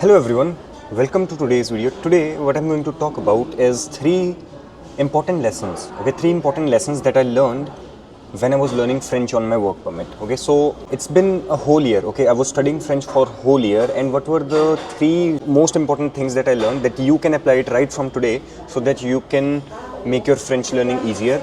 Hello everyone, welcome to today's video. Today what I'm going to talk about is three important lessons. Three important lessons that I learned when I was learning French on my work permit. So it's been a whole year. I was studying French for a whole year, and what were the three most important things that I learned that you can apply it right from today so that you can make your French learning easier,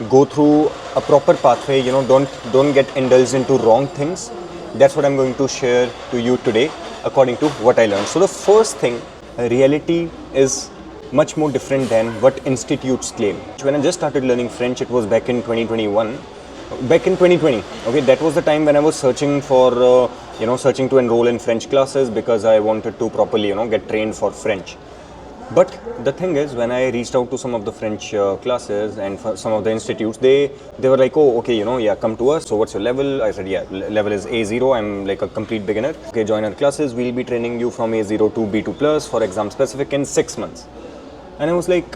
go through a proper pathway, don't get indulged into wrong things. That's what I'm going to share to you today according to what I learned. So the first thing, reality is much more different than what institutes claim. When I just started learning French, it was back in 2021. Back in 2020, that was the time when I was searching for, searching to enroll in French classes because I wanted to properly, get trained for French. But the thing is, when I reached out to some of the French classes and for some of the institutes, they were like, oh, okay, come to us. So what's your level? I said, yeah, level is A0. I'm like a complete beginner. Okay, join our classes. We'll be training you from A0 to B2 plus for exam specific in 6 months. And I was like,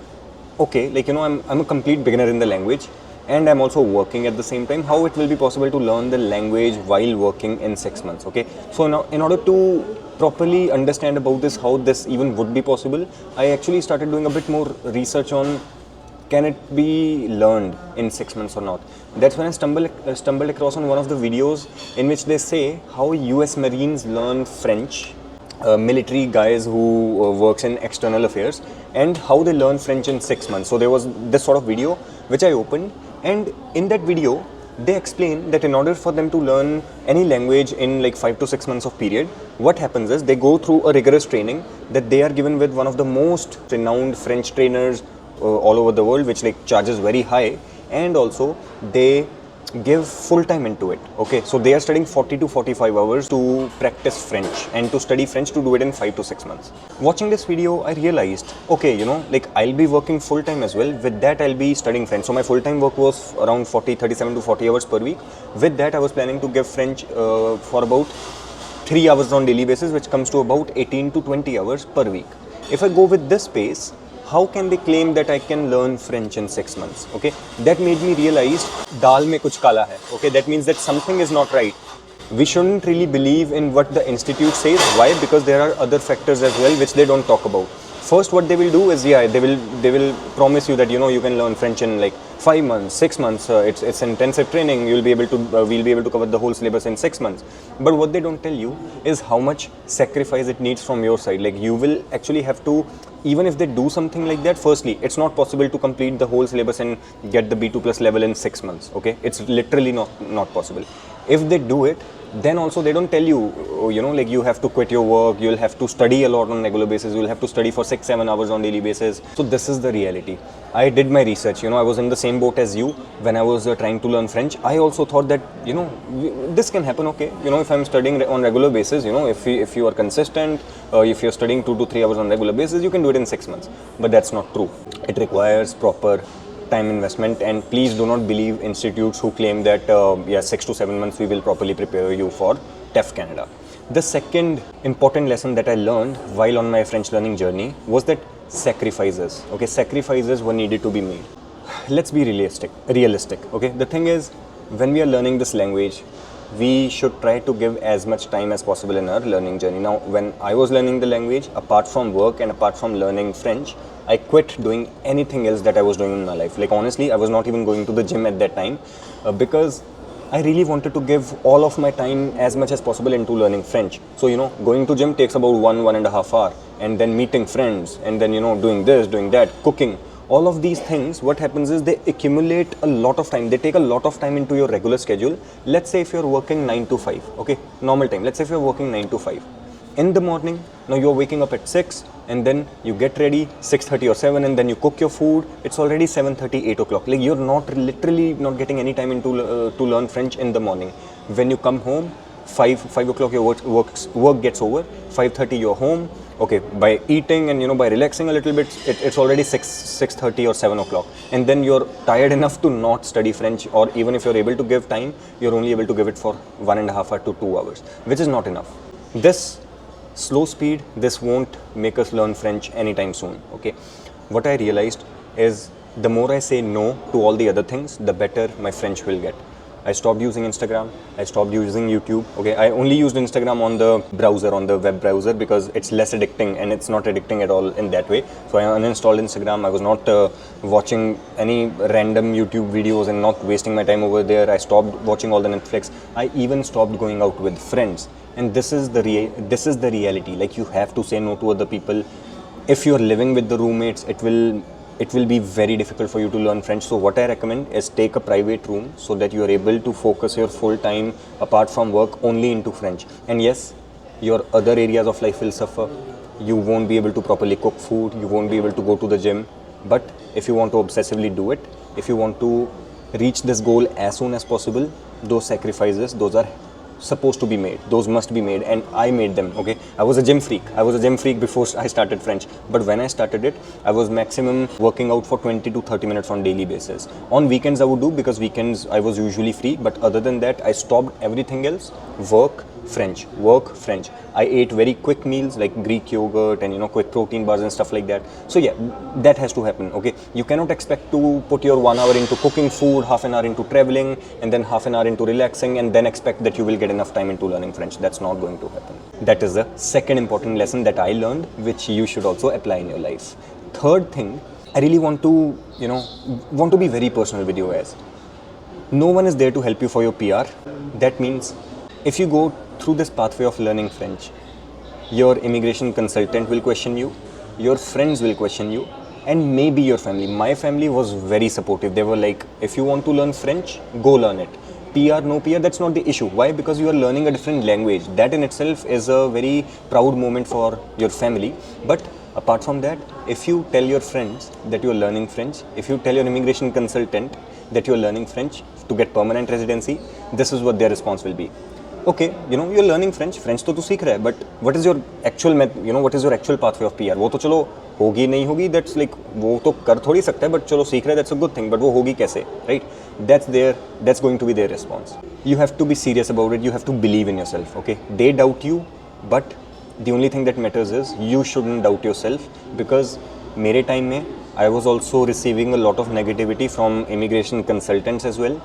okay, I'm a complete beginner in the language, and I'm also working at the same time. How it will be possible to learn the language while working in 6 months? So now in order to properly understand about this, how this even would be possible, I actually started doing a bit more research on can it be learned in 6 months or not. That's when I stumbled across on one of the videos in which they say how US Marines learn French, military guys who works in external affairs, and how they learn French in 6 months. So there was this sort of video which I opened, and in that video they explain that in order for them to learn any language in like 5 to 6 months of period, what happens is they go through a rigorous training that they are given with one of the most renowned French trainers all over the world, which like charges very high, and also they give full time into it. So they are studying 40 to 45 hours to practice French and to study French to do it in 5 to 6 months. Watching this video, I realized, I'll be working full time as well. With that, I'll be studying French. So my full time work was around 37 to 40 hours per week. With that, I was planning to give French for about 3 hours on daily basis, which comes to about 18 to 20 hours per week. If I go with this pace, how can they claim that I can learn French in 6 months? That made me realize dal mein kuch kala hai. That means that something is not right. We shouldn't really believe in what the institute says. Why? Because there are other factors as well which they don't talk about. First, what they will do is, they will promise you that you can learn French in like 5 months, 6 months. It's intensive training. We'll be able to cover the whole syllabus in 6 months. But what they don't tell you is how much sacrifice it needs from your side. Like, you will actually have to, even if they do something like that, firstly, it's not possible to complete the whole syllabus and get the B2 plus level in 6 months. It's literally not possible. If they do it, then also they don't tell you, you have to quit your work, you'll have to study a lot on regular basis, you'll have to study for 6-7 hours on daily basis. So this is the reality. I did my research, I was in the same boat as you when I was trying to learn French. I also thought that, this can happen, if I'm studying on regular basis, if you are consistent, if you're studying 2 to 3 hours on regular basis, you can do it in 6 months. But that's not true. It requires proper time investment, and please do not believe institutes who claim that 6 to 7 months we will properly prepare you for TEF Canada. The second important lesson that I learned while on my French learning journey was that sacrifices were needed to be made. Let's be realistic. The thing is, when we are learning this language, we should try to give as much time as possible in our learning journey. Now, when I was learning the language, apart from work and apart from learning French, I quit doing anything else that I was doing in my life. Like, honestly, I was not even going to the gym at that time because I really wanted to give all of my time as much as possible into learning French. So, going to gym takes about 1.5 hours, and then meeting friends, and then, doing this, doing that, cooking. All of these things, what happens is they accumulate a lot of time. They take a lot of time into your regular schedule. Let's say if you're working 9 to 5, normal time. Let's say if you're working 9 to 5. In the morning, now you're waking up at 6, and then you get ready 6:30 or 7, and then you cook your food. It's already 7:30, 8 o'clock. Like, you're literally not getting any time into to learn French in the morning. When you come home, 5 o'clock your work gets over. 5:30 you're home. By eating and by relaxing a little bit, it's already 6:30 or 7 o'clock, and then you're tired enough to not study French, or even if you're able to give time, you're only able to give it for 1.5 hours to 2 hours, which is not enough. This slow speed, this won't make us learn French anytime soon. What I realized is the more I say no to all the other things, the better my French will get. I stopped using Instagram. I stopped using YouTube. Okay, I only used Instagram on the browser, on the web browser, because it's less addicting and it's not addicting at all in that way. So I uninstalled Instagram. I was not watching any random YouTube videos and not wasting my time over there. I stopped watching all the Netflix. I even stopped going out with friends. And this is the reality. Like, you have to say no to other people. If you're living with the roommates, it will be very difficult for you to learn French. So what I recommend is take a private room so that you are able to focus your full time apart from work only into French. And yes, your other areas of life will suffer. You won't be able to properly cook food, you won't be able to go to the gym. But if you want to obsessively do it, if you want to reach this goal as soon as possible, those sacrifices, those are supposed to be made, those must be made, and I made them. Okay, I was a gym freak before I started French, but when I started it, I was maximum working out for 20 to 30 minutes on daily basis. On weekends I would do, because weekends I was usually free, but other than that I stopped everything else. Work French. I ate very quick meals like Greek yogurt and quick protein bars and stuff like that. So yeah, that has to happen. Okay, you cannot expect to put your 1 hour into cooking food, half an hour into traveling, and then half an hour into relaxing, and then expect that you will get enough time into learning French. That's not going to happen. That is the second important lesson that I learned, which you should also apply in your life. Third thing, I really want to be very personal with you guys. No one is there to help you for your PR. That means if you go through this pathway of learning French, your immigration consultant will question you, your friends will question you, and maybe your family. My family was very supportive. They were like, if you want to learn French, go learn it. PR, no PR, that's not the issue. Why? Because you are learning a different language. That in itself is a very proud moment for your family. But apart from that, if you tell your friends that you are learning French, if you tell your immigration consultant that you are learning French to get permanent residency, this is what their response will be. Okay, you're learning French तो तू सीख रहा है, but what is your actual what is your actual pathway of PR? वो तो चलो होगी नहीं होगी, that's like, वो तो कर थोड़ी सकता है, but चलो सीख रहा है, that's a good thing, but वो होगी कैसे, right? That's going to be their response. You have to be serious about it. You have to believe in yourself. Okay, they doubt you, but the only thing that matters is you shouldn't doubt yourself, because मेरे time में I was also receiving a lot of negativity from immigration consultants as well.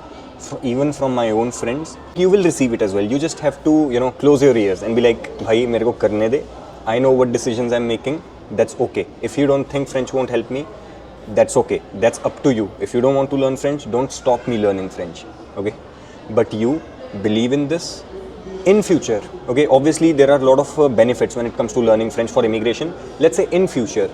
Even from my own friends, you will receive it as well. You just have to close your ears and be like, bhai mere ko karne de, I know what decisions I'm making. That's okay. If you don't think French won't help me, that's okay. That's up to you. If you don't want to learn French, don't stop me learning French. Okay, but you believe in this. In future, okay, obviously there are a lot of benefits when it comes to learning French for immigration. Let's say in future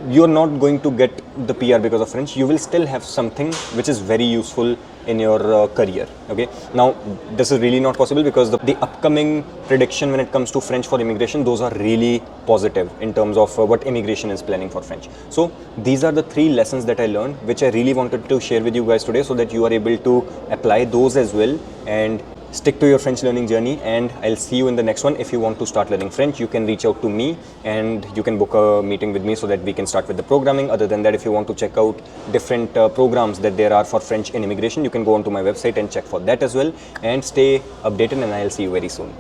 you're not going to get the PR because of French, you will still have something which is very useful in your career. Okay, now this is really not possible, because the upcoming prediction when it comes to French for immigration, those are really positive in terms of what immigration is planning for French. So these are the 3 lessons that I learned, which I really wanted to share with you guys today, so that you are able to apply those as well and stick to your French learning journey. And I'll see you in the next one. If you want to start learning French, you can reach out to me and you can book a meeting with me so that we can start with the programming. Other than that, if you want to check out different programs that there are for French in immigration, you can go onto my website and check for that as well. And stay updated, and I'll see you very soon.